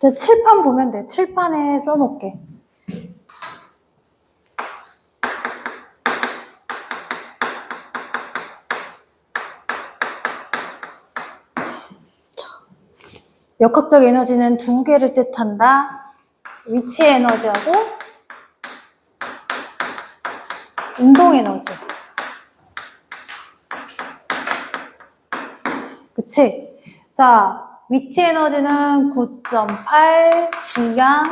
이제 칠판 보면 돼. 칠판에 써놓을게. 역학적 에너지는 두 개를 뜻한다. 위치 에너지하고 운동 에너지. 그치? 자, 위치 에너지는 9.8 질량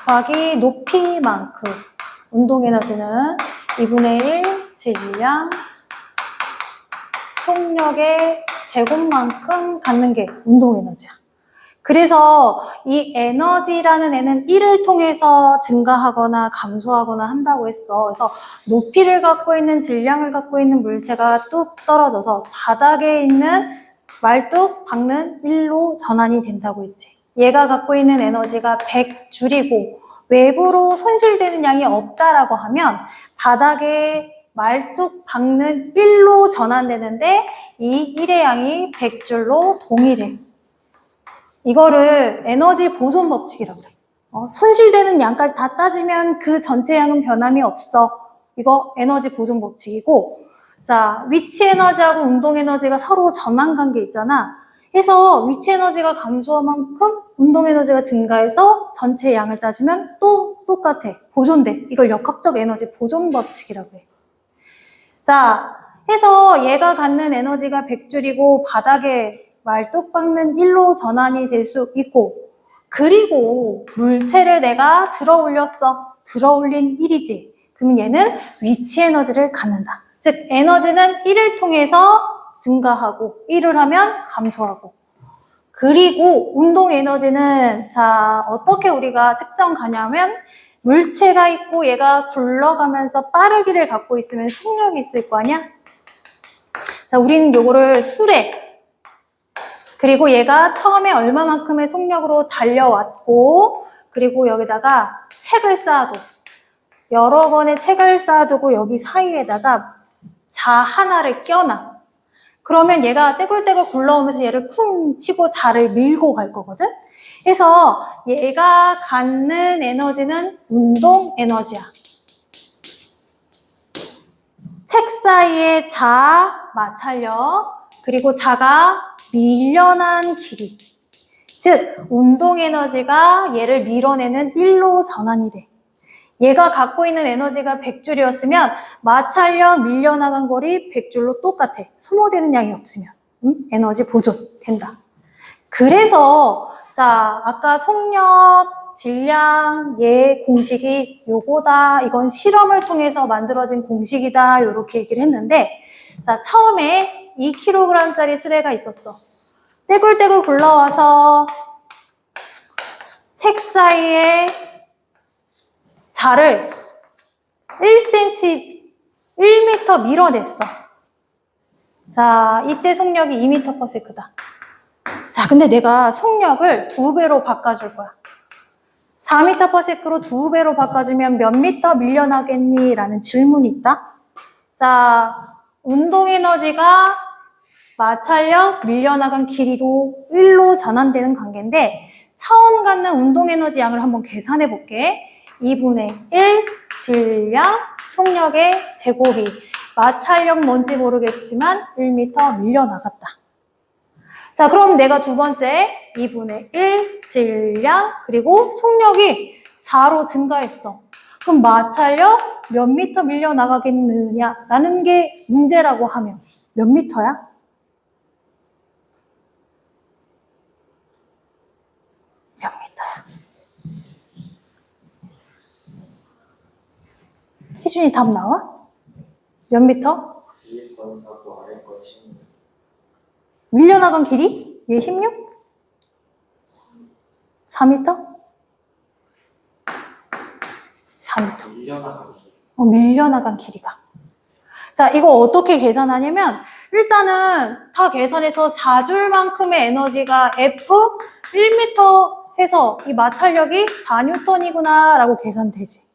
곱하기 높이만큼. 운동 에너지는 2분의 1 질량 속력의 제곱만큼 갖는 게 운동 에너지야. 그래서 이 에너지라는 애는 1을 통해서 증가하거나 감소하거나 한다고 했어. 그래서 높이를 갖고 있는 질량을 갖고 있는 물체가 뚝 떨어져서 바닥에 있는 말뚝, 박는 1로 전환이 된다고 했지. 얘가 갖고 있는 에너지가 100줄이고 외부로 손실되는 양이 없다라고 하면 바닥에 말뚝 박는 1로 전환되는데 이 1의 양이 100줄로 동일해. 이거를 에너지 보존 법칙이라고 그래. 손실되는 양까지 다 따지면 그 전체 양은 변함이 없어. 이거 에너지 보존 법칙이고, 자, 위치 에너지하고 운동 에너지가 서로 전환 관계 있잖아. 해서 위치 에너지가 감소한 만큼 운동 에너지가 증가해서 전체 양을 따지면 또 똑같아. 보존돼. 이걸 역학적 에너지 보존 법칙이라고 해. 자, 해서 얘가 갖는 에너지가 100줄이고 바닥에 말뚝 박는 1로 전환이 될 수 있고, 그리고 물체를 내가 들어 올렸어. 들어 올린 1이지. 그러면 얘는 위치 에너지를 갖는다. 즉 에너지는 1을 통해서 증가하고 1을 하면 감소하고. 그리고 운동 에너지는 자 어떻게 우리가 측정 가냐면 물체가 있고 얘가 굴러가면서 빠르기를 갖고 있으면 속력이 있을 거 아니야? 자, 우리는 요거를 수래. 그리고 얘가 처음에 얼마만큼의 속력으로 달려왔고, 그리고 여기다가 책을 쌓아도 여러 번의 책을 쌓아두고 여기 사이에다가 자 하나를 껴놔. 그러면 얘가 떼굴떼굴 굴러오면서 얘를 쿵 치고 자를 밀고 갈 거거든? 그래서 얘가 갖는 에너지는 운동 에너지야. 책 사이에 자, 마찰력, 그리고 자가 밀려난 길이. 즉, 운동 에너지가 얘를 밀어내는 1로 전환이 돼. 얘가 갖고 있는 에너지가 100줄이었으면 마찰력 밀려나간 거리 100줄로 똑같아. 소모되는 양이 없으면. 에너지 보존 된다. 그래서 자 아까 속력, 질량, 얘 공식이 요거다. 이건 실험을 통해서 만들어진 공식이다. 요렇게 얘기를 했는데 자 처음에 2kg짜리 수레가 있었어. 떼굴떼굴 굴러와서 책 사이에 자를 1cm, 1m 밀어냈어. 자, 이때 속력이 2m/s다. 자, 근데 내가 속력을 2배로 바꿔줄 거야. 4m/s로 2배로 바꿔주면 몇 미터 밀려나겠니? 라는 질문이 있다. 자, 운동 에너지가 마찰력 밀려나간 길이로 1로 전환되는 관계인데 처음 갖는 운동 에너지 양을 한번 계산해 볼게. 2분의 1 질량 속력의 제곱이 마찰력 뭔지 모르겠지만 1m 밀려나갔다. 자, 그럼 내가 두 번째 2분의 1 질량 그리고 속력이 4로 증가했어. 그럼 마찰력 몇 미터 밀려나가겠느냐 라는 게 문제라고 하면 몇 미터야? 몇 미터야? 희준이 답 나와? 몇 미터? 위에 건 4고 아래 건 16. 밀려나간 길이? 얘 16? 4미터? 4미터. 밀려나간 길. 밀려나간 길이가. 자, 이거 어떻게 계산하냐면 일단은 다 계산해서 4줄만큼의 에너지가 F 1m 해서 이 마찰력이 4N이구나 라고 계산되지.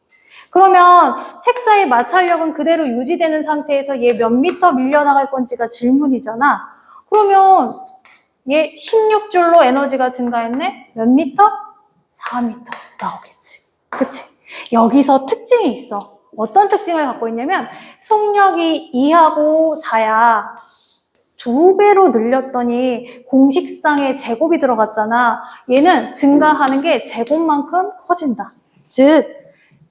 그러면 책 사이 마찰력은 그대로 유지되는 상태에서 얘 몇 미터 밀려나갈 건지가 질문이잖아. 그러면 얘 16줄로 에너지가 증가했네? 몇 미터? 4미터 나오겠지. 그치? 여기서 특징이 있어. 어떤 특징을 갖고 있냐면 속력이 2하고 4야. 2배로 늘렸더니 공식상에 제곱이 들어갔잖아. 얘는 증가하는 게 제곱만큼 커진다. 즉,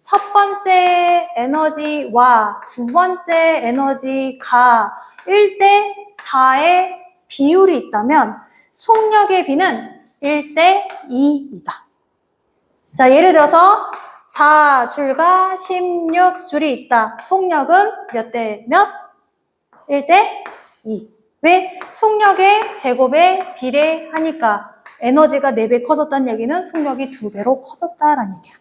첫 번째 에너지와 두 번째 에너지가 1대 4의 비율이 있다면 속력의 비는 1대 2이다. 자, 예를 들어서 4줄과 16줄이 있다. 속력은 몇 대 몇? 1대 2. 왜? 속력의 제곱에 비례하니까 에너지가 4배 커졌다는 얘기는 속력이 2배로 커졌다라는 얘기야.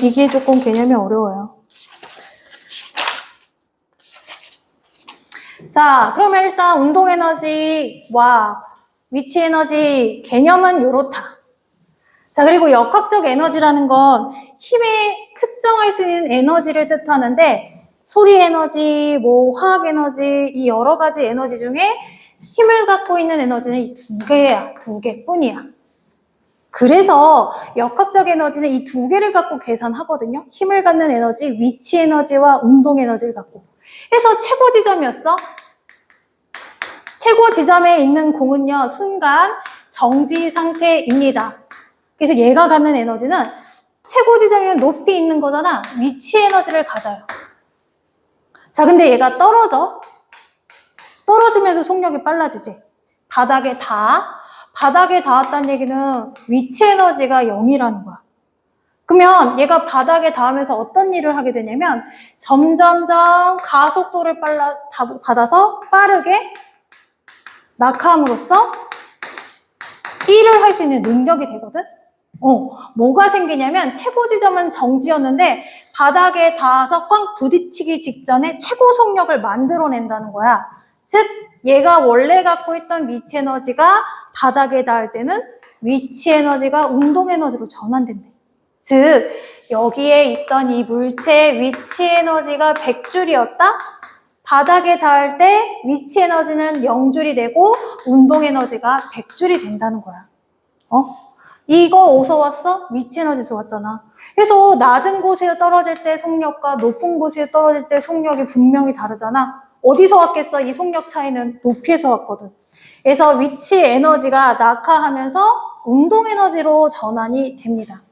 이게 조금 개념이 어려워요. 자, 그러면 일단 운동 에너지와 위치 에너지 개념은 요렇다. 자, 그리고 역학적 에너지라는 건 힘에 측정할 수 있는 에너지를 뜻하는데 소리 에너지, 화학 에너지, 이 여러 가지 에너지 중에 힘을 갖고 있는 에너지는 이 2개야. 2개뿐이야. 그래서 역학적 에너지는 이 2개를 갖고 계산하거든요. 힘을 갖는 에너지, 위치 에너지와 운동 에너지를 갖고. 그래서 최고 지점이었어. 최고 지점에 있는 공은요, 순간 정지 상태입니다. 그래서 얘가 갖는 에너지는 최고 지점이면 높이 있는 거잖아. 위치 에너지를 가져요. 자, 근데 얘가 떨어져. 떨어지면서 속력이 빨라지지. 바닥에 닿았다는 얘기는 위치 에너지가 0이라는 거야. 그러면 얘가 바닥에 닿으면서 어떤 일을 하게 되냐면 점점점 가속도를 받아서 빠르게 낙하함으로써 일을 할 수 있는 능력이 되거든? 뭐가 생기냐면 최고 지점은 정지였는데 바닥에 닿아서 꽝 부딪히기 직전에 최고 속력을 만들어낸다는 거야. 즉, 얘가 원래 갖고 있던 위치 에너지가 바닥에 닿을 때는 위치 에너지가 운동 에너지로 전환된대. 즉, 여기에 있던 이 물체의 위치 에너지가 100줄이었다? 바닥에 닿을 때 위치 에너지는 0줄이 되고 운동 에너지가 100줄이 된다는 거야. 이거 어디서 왔어? 위치 에너지에서 왔잖아. 그래서 낮은 곳에 떨어질 때 속력과 높은 곳에 떨어질 때 속력이 분명히 다르잖아. 어디서 왔겠어? 이 속력 차이는 높이에서 왔거든. 그래서 위치 에너지가 낙하하면서 운동 에너지로 전환이 됩니다.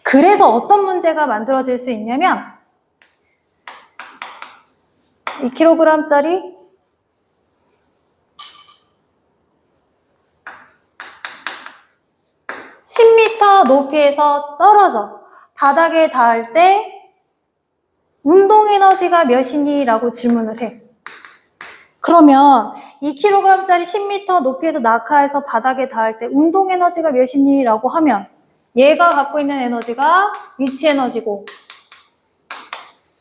그래서 어떤 문제가 만들어질 수 있냐면 2kg짜리 10m 높이에서 떨어져. 바닥에 닿을 때 운동 에너지가 몇이니? 라고 질문을 해. 그러면 2kg짜리 10m 높이에서 낙하해서 바닥에 닿을 때 운동 에너지가 몇이니? 라고 하면 얘가 갖고 있는 에너지가 위치 에너지고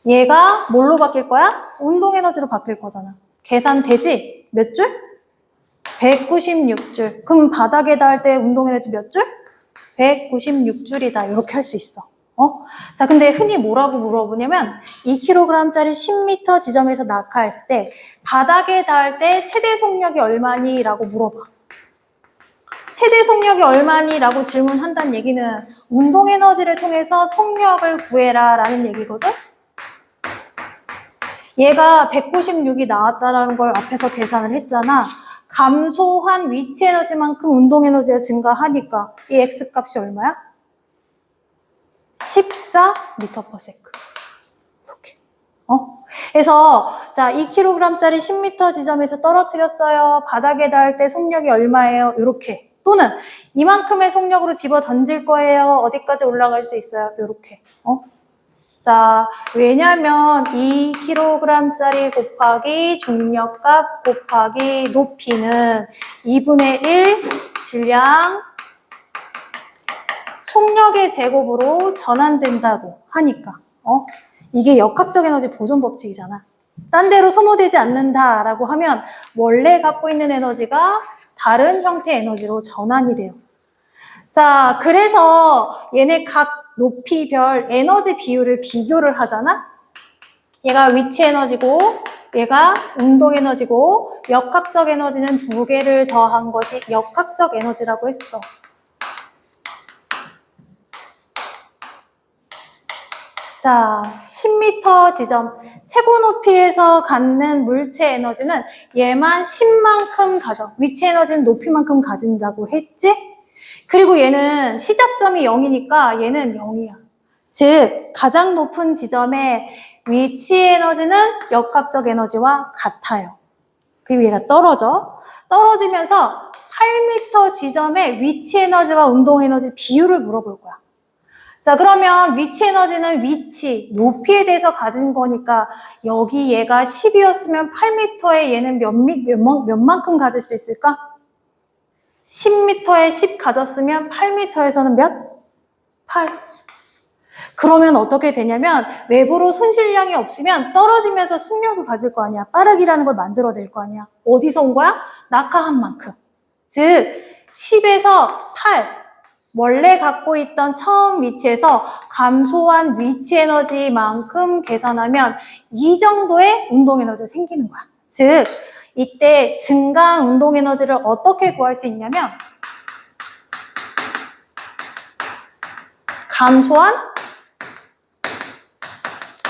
얘가 뭘로 바뀔 거야? 운동 에너지로 바뀔 거잖아. 계산되지? 몇 줄? 196줄. 그럼 바닥에 닿을 때 운동 에너지 몇 줄? 196줄이다. 이렇게 할 수 있어. 자, 근데 흔히 뭐라고 물어보냐면 2kg짜리 10m 지점에서 낙하했을 때 바닥에 닿을 때 최대 속력이 얼마니? 라고 물어봐. 최대 속력이 얼마니? 라고 질문한다는 얘기는 운동 에너지를 통해서 속력을 구해라 라는 얘기거든? 얘가 196이 나왔다라는 걸 앞에서 계산을 했잖아. 감소한 위치 에너지만큼 운동 에너지가 증가하니까 이 X 값이 얼마야? 14m/s. 이렇게. 그래서 자, 2kg짜리 10m 지점에서 떨어뜨렸어요. 바닥에 닿을 때 속력이 얼마예요? 이렇게. 또는 이만큼의 속력으로 집어 던질 거예요. 어디까지 올라갈 수 있어요? 이렇게. 자, 왜냐면 2kg짜리 곱하기 중력값 곱하기 높이는 2분의 1 질량 속력의 제곱으로 전환된다고 하니까 이게 역학적 에너지 보존 법칙이잖아. 딴 데로 소모되지 않는다라고 하면 원래 갖고 있는 에너지가 다른 형태의 에너지로 전환이 돼요. 자, 그래서 얘네 각 높이별 에너지 비율을 비교를 하잖아. 얘가 위치 에너지고 얘가 운동 에너지고 역학적 에너지는 두 개를 더한 것이 역학적 에너지라고 했어. 자, 10m 지점. 최고 높이에서 갖는 물체 에너지는 얘만 10만큼 가져. 위치 에너지는 높이만큼 가진다고 했지? 그리고 얘는 시작점이 0이니까 얘는 0이야. 즉, 가장 높은 지점의 위치 에너지는 역학적 에너지와 같아요. 그리고 얘가 떨어지면서 8m 지점의 위치 에너지와 운동 에너지 비율을 물어볼 거야. 자, 그러면 위치 에너지는 위치, 높이에 대해서 가진 거니까 여기 얘가 10이었으면 8m에 얘는 몇만큼 가질 수 있을까? 10m에 10 가졌으면 8m에서는 몇? 8. 그러면 어떻게 되냐면 외부로 손실량이 없으면 떨어지면서 속력을 가질 거 아니야. 빠르기라는 걸 만들어낼 거 아니야. 어디서 온 거야? 낙하한 만큼. 즉 10에서 8. 원래 갖고 있던 처음 위치에서 감소한 위치 에너지만큼 계산하면 이 정도의 운동 에너지가 생기는 거야. 즉, 이때 증가한 운동 에너지를 어떻게 구할 수 있냐면 감소한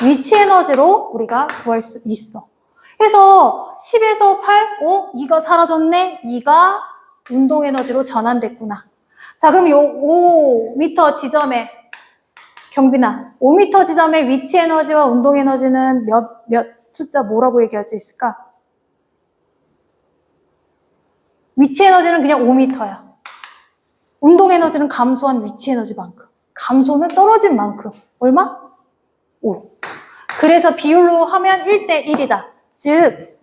위치 에너지로 우리가 구할 수 있어. 그래서 10에서 8, 이가 사라졌네? 이가 운동 에너지로 전환됐구나. 자, 그럼 요 5m 지점에, 경빈아, 5m 지점의 위치 에너지와 운동 에너지는 몇 숫자 뭐라고 얘기할 수 있을까? 위치 에너지는 그냥 5m야. 운동 에너지는 감소한 위치 에너지만큼. 감소는 떨어진 만큼. 얼마? 5. 그래서 비율로 하면 1대1이다. 즉,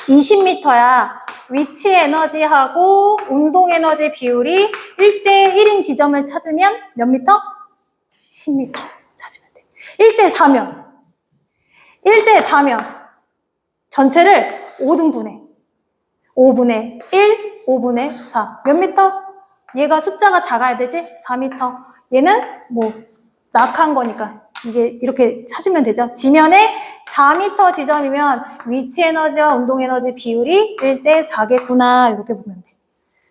20m야. 위치 에너지하고 운동 에너지 비율이 1대1인 지점을 찾으면 몇 미터? 10m 찾으면 돼. 1대4면 전체를 5등분해. 5분의 1, 5분의 4. 몇 미터? 얘가 숫자가 작아야 되지? 4미터. 얘는 뭐 낙한 거니까 이게 이렇게 찾으면 되죠. 지면에 4m 지점이면 위치 에너지와 운동 에너지 비율이 1대4겠구나. 이렇게 보면 돼.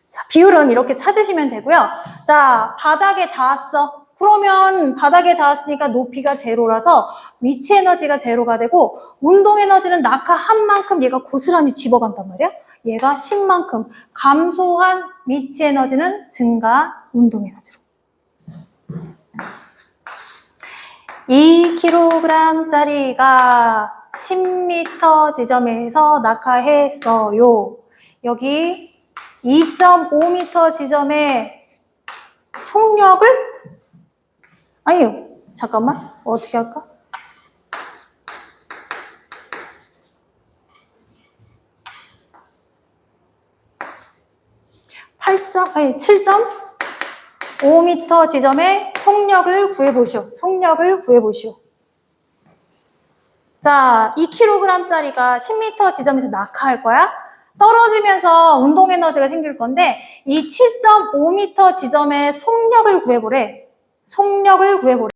자, 비율은 이렇게 찾으시면 되고요. 자, 바닥에 닿았어. 그러면 바닥에 닿았으니까 높이가 제로라서 위치 에너지가 제로가 되고 운동 에너지는 낙하한 만큼 얘가 고스란히 집어간단 말이야. 얘가 10만큼. 감소한 위치 에너지는 증가 운동 에너지로. 2kg짜리가 10m 지점에서 낙하했어요. 여기 2.5m 지점에 속력을? 아니요. 잠깐만. 어떻게 할까? 아니 7.5m 지점에 속력을 구해보시오. 속력을 구해보시오. 자, 2kg짜리가 10m 지점에서 낙하할 거야. 떨어지면서 운동 에너지가 생길 건데 이 7.5m 지점에 속력을 구해보래. 속력을 구해보래.